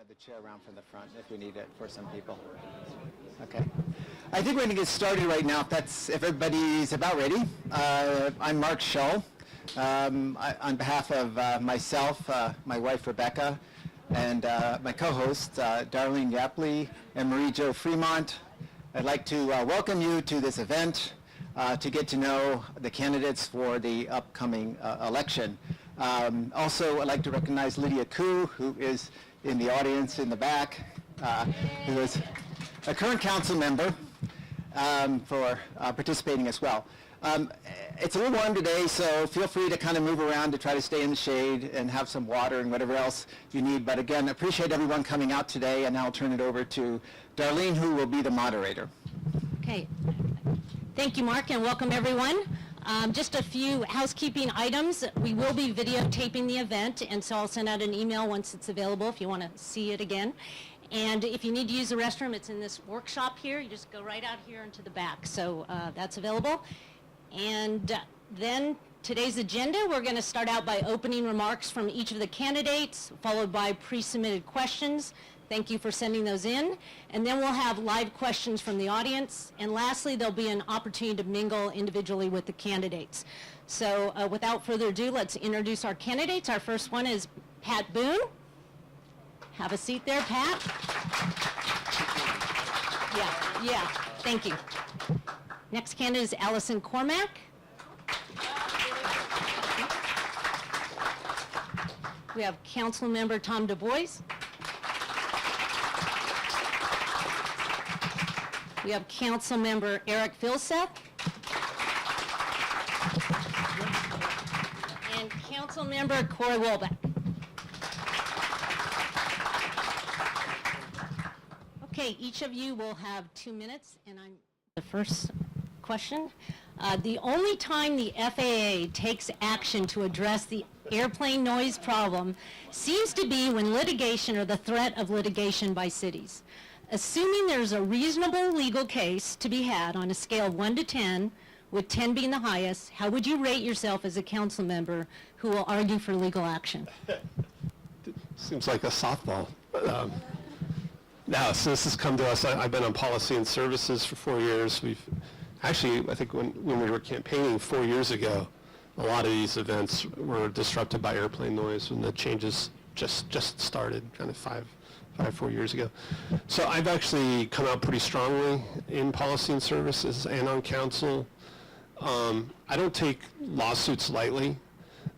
the chair around from the front if we need it for some people. Okay. I think we're going to get started right now if everybody's about ready. I'm Mark Shull. On behalf of myself, my wife Rebecca, and my co-hosts Darlene Yapley and Marie Jo Fremont, I'd like to welcome you to this event to get to know the candidates for the upcoming election. Also, I'd like to recognize Lydia Koo, who is in the audience in the back, who is a current council member for participating as well. It's a little warm today, so feel free to kind of move around to try to stay in the shade and have some water and whatever else you need. But again, appreciate everyone coming out today, and now I'll turn it over to Darlene, who will be the moderator. Okay. Thank you, Mark, and welcome everyone. Just a few housekeeping items. We will be videotaping the event, and so I'll send out an email once it's available if you want to see it again. And if you need to use the restroom, it's in this workshop here. You just go right out here into the back. So that's available. And then today's agenda, we're going to start out by opening remarks from each of the candidates, followed by pre-submitted questions. Thank you for sending those in. And then we'll have live questions from the audience. And lastly, there'll be an opportunity to mingle individually with the candidates. So without further ado, let's introduce our candidates. Our first one is Pat Boone. Have a seat there, Pat. Yeah, thank you. Next candidate is Allison Cormack. We have Council Member Tom Du Bois. We have Council Member Eric Vilseth. And Council Member Corey Wolbeck. Okay, each of you will have 2 minutes, and I'm the first question. The only time the FAA takes action to address the airplane noise problem seems to be when litigation or the threat of litigation by cities. Assuming there's a reasonable legal case to be had on a scale of 1 to 10, with 10 being the highest, how would you rate yourself as a council member who will argue for legal action? Seems like a softball. Now, so this has come to us. I've been on policy and services for 4 years. I think when we were campaigning 4 years ago, a lot of these events were disrupted by airplane noise when the changes just started, kind of 4 years ago. So I've actually come out pretty strongly in policy and services and on council. I don't take lawsuits lightly,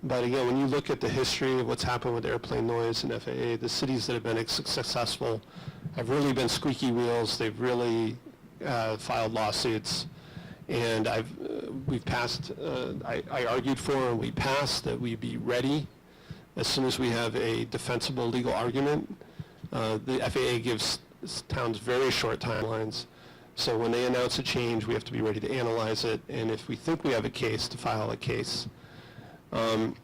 but again, when you look at the history of what's happened with airplane noise and FAA, the cities that have been successful have really been squeaky wheels. They've really filed lawsuits, and we've passed. I argued for, and we passed, that we be ready as soon as we have a defensible legal argument. The FAA gives towns very short timelines, so when they announce a change, we have to be ready to analyze it, and if we think we have a case, to file a case.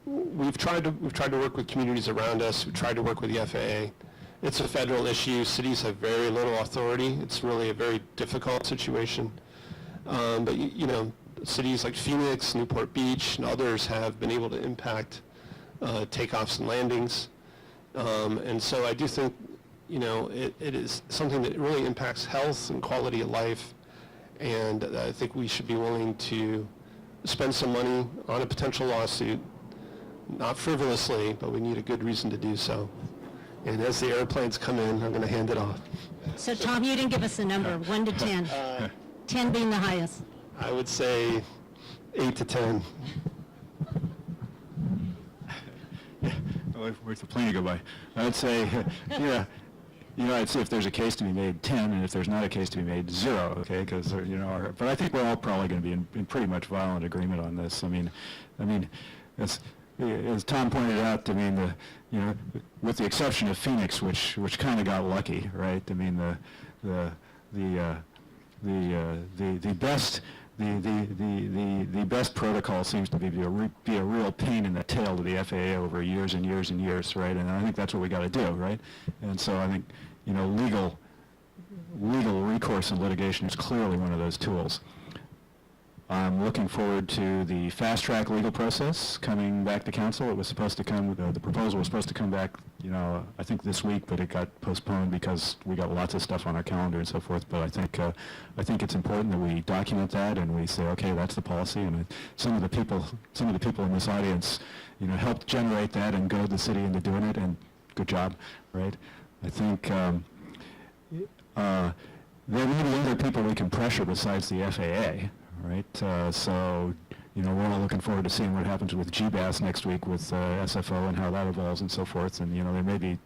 We've tried to work with communities around us. We've tried to work with the FAA. It's a federal issue. Cities have very little authority. It's really a very difficult situation. But cities like Phoenix, Newport Beach, and others have been able to impact takeoffs and landings. And so I do think, it is something that really impacts health and quality of life. And I think we should be willing to spend some money on a potential lawsuit, not frivolously, but we need a good reason to do so. And as the airplanes come in, I'm going to hand it off. So Tom, you didn't give us a number, 1 to 10. 10 being the highest. I would say 8 to 10. Where's the plane to go by? I'd say, I'd say if there's a case to be made, 10, and if there's not a case to be made, 0. Okay, because but I think we're all probably going to be in pretty much violent agreement on this. I mean, as Tom pointed out, with the exception of Phoenix, which kind of got lucky, right? I mean, the best protocol seems to be a real pain in the tail to the FAA over years and years and years, right? And I think that's what we got to do, right? And so I think legal recourse and litigation is clearly one of those tools. I'm looking forward to the fast-track legal process coming back to council. It was supposed to come, the proposal was supposed to come back, I think this week, but it got postponed because we got lots of stuff on our calendar and so forth. But I think it's important that we document that and we say, okay, that's the policy. And some of the people in this audience, helped generate that and goad the city into doing it. And good job, right? I think there may be other people we can pressure besides the FAA. Right, so we're all looking forward to seeing what happens with GBAS next week with SFO and how that evolves and so forth. And there may be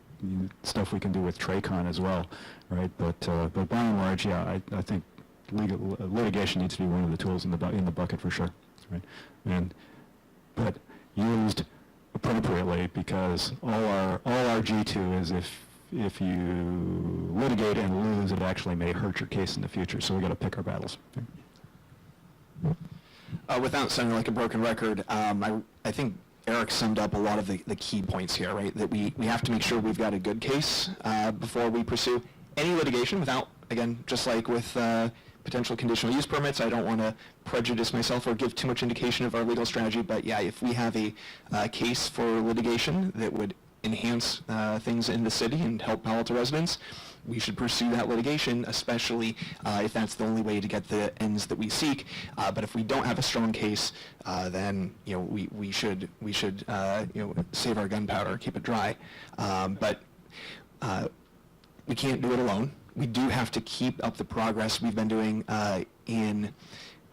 stuff we can do with TRACON as well, right? But by and large, yeah, I think litigation needs to be one of the tools in the bucket for sure, right? But used appropriately, because all our G2 is if you litigate and lose, it actually may hurt your case in the future. So we got to pick our battles. Okay? Without sounding like a broken record, I think Eric summed up a lot of the key points here, right? That we have to make sure we've got a good case before we pursue any litigation without, again, just like with potential conditional use permits, I don't want to prejudice myself or give too much indication of our legal strategy, but yeah, if we have a case for litigation that would enhance things in the city and help Palo Alto residents, we should pursue that litigation, especially if that's the only way to get the ends that we seek. But if we don't have a strong case, then we should save our gunpowder, keep it dry. But we can't do it alone. We do have to keep up the progress we've been doing in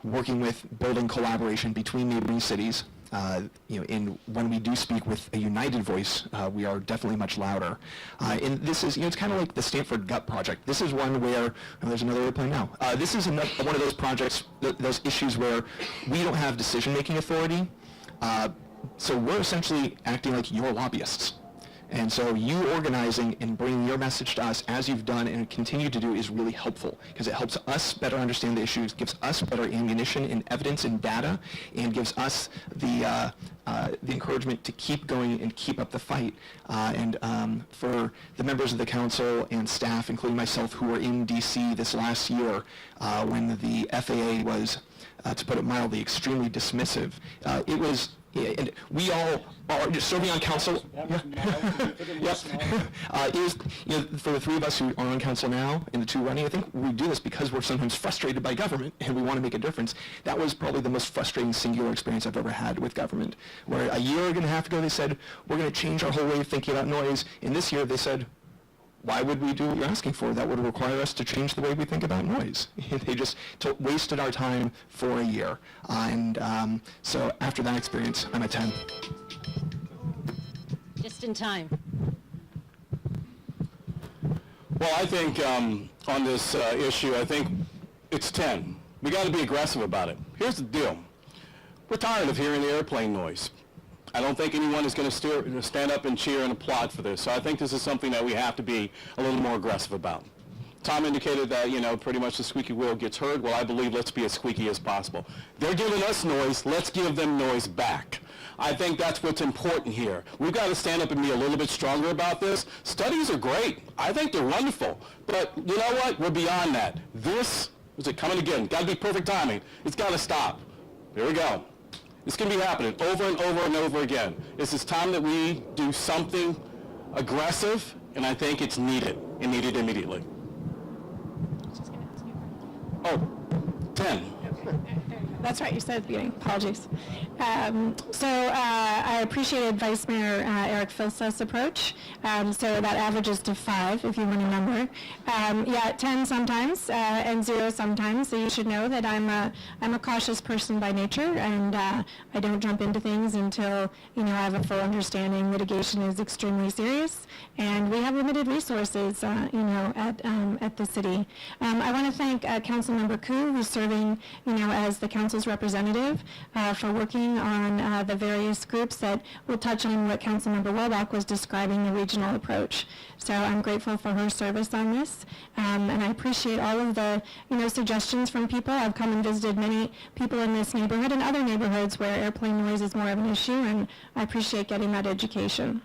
working with building collaboration between neighboring cities. When we do speak with a united voice, we are definitely much louder. And this is, it's kind of like the Stanford Gut Project. This is one where, there's another airplane now. This is one of those projects, those issues where we don't have decision-making authority. So we're essentially acting like your lobbyists. And so you organizing and bringing your message to us, as you've done and continue to do, is really helpful, because it helps us better understand the issues, gives us better ammunition and evidence and data, and gives us the encouragement to keep going and keep up the fight. For the members of the council and staff, including myself, who were in D.C. this last year when the FAA was, to put it mildly, extremely dismissive, it was. And we all are just serving on council. Yes. For the three of us who are on council now and the two running, I think we do this because we're sometimes frustrated by government and we want to make a difference. That was probably the most frustrating singular experience I've ever had with government, where a year and a half ago they said, we're going to change our whole way of thinking about noise. And this year they said, why would we do what you're asking for? That would require us to change the way we think about noise. They just wasted our time for a year. So after that experience, I'm a 10. Just in time. Well, I think on this issue, I think it's 10. We got to be aggressive about it. Here's the deal. We're tired of hearing the airplane noise. I don't think anyone is going to stand up and cheer and applaud for this. So I think this is something that we have to be a little more aggressive about. Tom indicated that, pretty much the squeaky wheel gets heard. Well, I believe let's be as squeaky as possible. They're giving us noise. Let's give them noise back. I think that's what's important here. We've got to stand up and be a little bit stronger about this. Studies are great. I think they're wonderful. But you know what? We're beyond that. This, is it coming again? Got to be perfect timing. It's got to stop. Here we go. It's going to be happening over and over and over again. It's time that we do something aggressive, and I think it's needed, and needed immediately. Oh, 10. That's right, you said at the beginning. Apologies. I appreciated Vice Mayor Eric Filsa's approach. So that averages to 5, if you want a number. 10 sometimes and 0 sometimes. So you should know that I'm a cautious person by nature, and I don't jump into things until I have a full understanding. Litigation is extremely serious, and we have limited resources, at the city. I want to thank Councilmember Koo, who's serving, as the council's representative, for working on the various groups that will touch on what Councilmember Welbach was describing, the regional approach. So I'm grateful for her service on this, and I appreciate all of the, suggestions from people. I've come and visited many people in this neighborhood and other neighborhoods where airplane noise is more of an issue, and I appreciate getting that education.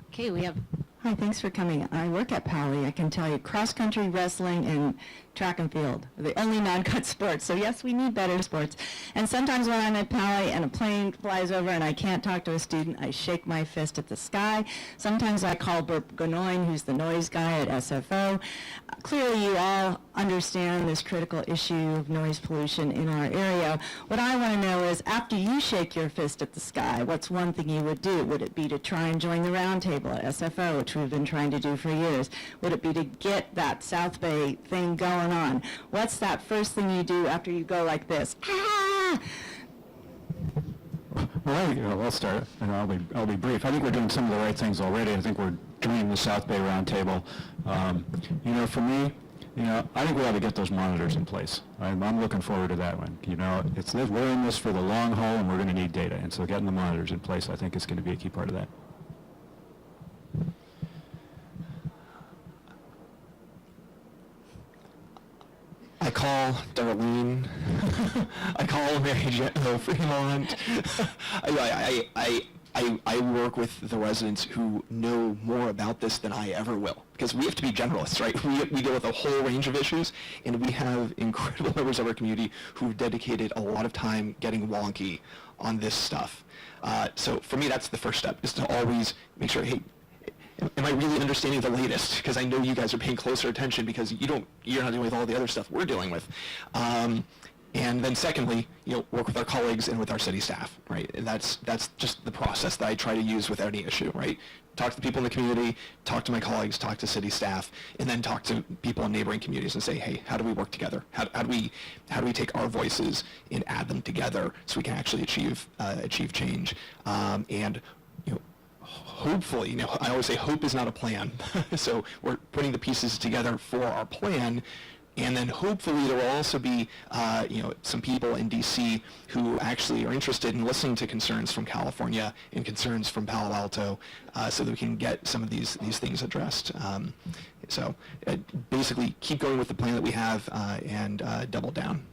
Okay, we have Hi, thanks for coming. I work at Pali. I can tell you cross-country, wrestling, and track and field are the only non-cut sports. So yes, we need better sports. And sometimes when I'm at Pali and a plane flies over and I can't talk to a student, I shake my fist at the sky. Sometimes I call Bert Gonoin, who's the noise guy at SFO. Clearly you all understand this critical issue of noise pollution in our area. What I want to know is, after you shake your fist at the sky, what's one thing you would do? Would it be to try and join the roundtable at SFO, which we've been trying to do for years? Would it be to get that South Bay thing going on? What's that first thing you do after you go like this? Ah! Well, I'll start, and I'll be brief. I think we're doing some of the right things already. I think we're doing the South Bay Roundtable. For me, I think we ought to get those monitors in place. I'm looking forward to that one. We're in this for the long haul, and we're going to need data, and so getting the monitors in place, I think, is going to be a key part of that. I call Darlene. I call Mary Jo Fremont. I work with the residents who know more about this than I ever will, because we have to be generalists, right? We deal with a whole range of issues, and we have incredible members of our community who've dedicated a lot of time getting wonky on this stuff. So for me, that's the first step, is to always make sure, hey, am I really understanding the latest? Because I know you guys are paying closer attention, because you're not dealing with all the other stuff we're dealing with. And then secondly, work with our colleagues and with our city staff, right? And that's just the process that I try to use with any issue, right? Talk to the people in the community, talk to my colleagues, talk to city staff, and then talk to people in neighboring communities and say, hey, how do we work together? How do we take our voices and add them together so we can actually achieve change? And hopefully, I always say hope is not a plan. So we're putting the pieces together for our plan. And then hopefully there will also be, some people in D.C. who actually are interested in listening to concerns from California and concerns from Palo Alto, so that we can get some of these things addressed. So basically, keep going with the plan that we have and double down.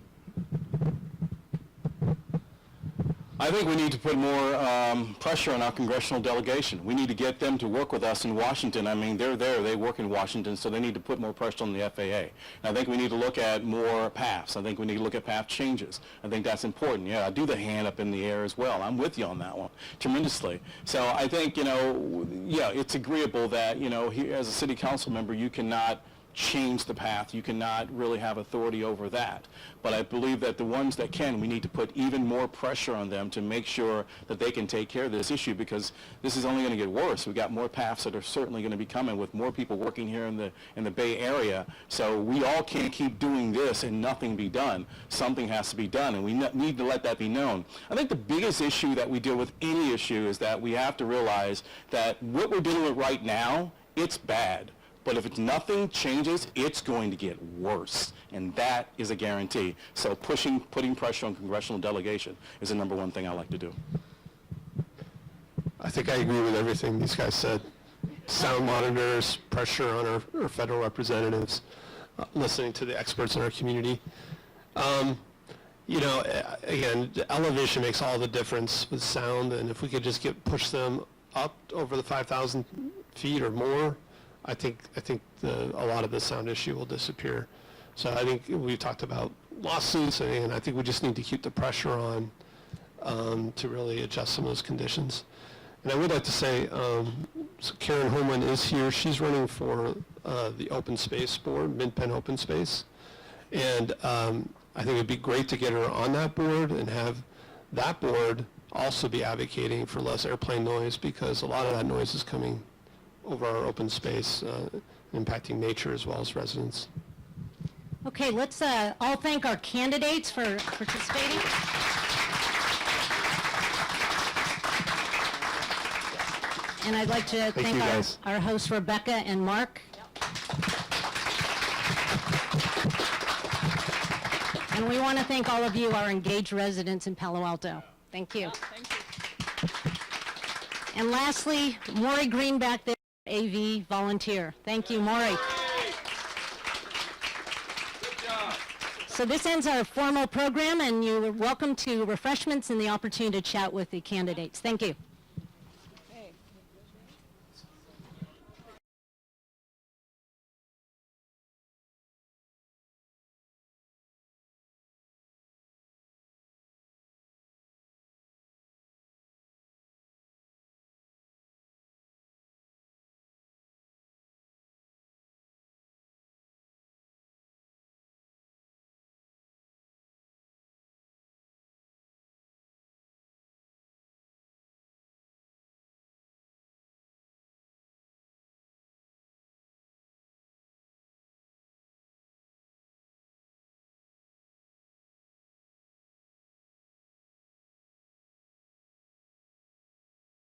I think we need to put more pressure on our congressional delegation. We need to get them to work with us in Washington. I mean, they're there, they work in Washington, so they need to put more pressure on the FAA. And I think we need to look at more paths. I think we need to look at path changes. I think that's important. Yeah, I do the hand up in the air as well. I'm with you on that one, tremendously. So I think, yeah, it's agreeable that, here, as a city council member, you cannot change the path. You cannot really have authority over that. But I believe that the ones that can, we need to put even more pressure on them to make sure that they can take care of this issue, because this is only going to get worse. We've got more paths that are certainly going to be coming with more people working here in the Bay Area. So we all can't keep doing this and nothing be done. Something has to be done, and we need to let that be known. I think the biggest issue that we deal with any issue is that we have to realize that what we're dealing with right now, it's bad. But if nothing changes, it's going to get worse, and that is a guarantee. So putting pressure on congressional delegation is the number one thing I like to do. I think I agree with everything these guys said. Sound monitors, pressure on our federal representatives, listening to the experts in our community. Again, the elevation makes all the difference with sound, and if we could just push them up over the 5,000 feet or more, I think a lot of the sound issue will disappear. So I think we've talked about lawsuits, and I think we just need to keep the pressure on to really adjust some of those conditions. And I would like to say, so Karen Holman is here. She's running for the Open Space Board, Mid-Penn Open Space. And I think it'd be great to get her on that board and have that board also be advocating for less airplane noise, because a lot of that noise is coming over our open space, impacting nature as well as residents. Okay, let's all thank our candidates for participating. And I'd like to thank our hosts, Rebecca and Mark. And we want to thank all of you, our engaged residents in Palo Alto. Thank you. Thank you. And lastly, Maury Green back there, AV volunteer. Thank you, Maury. So this ends our formal program, and you're welcome to refreshments and the opportunity to chat with the candidates. Thank you.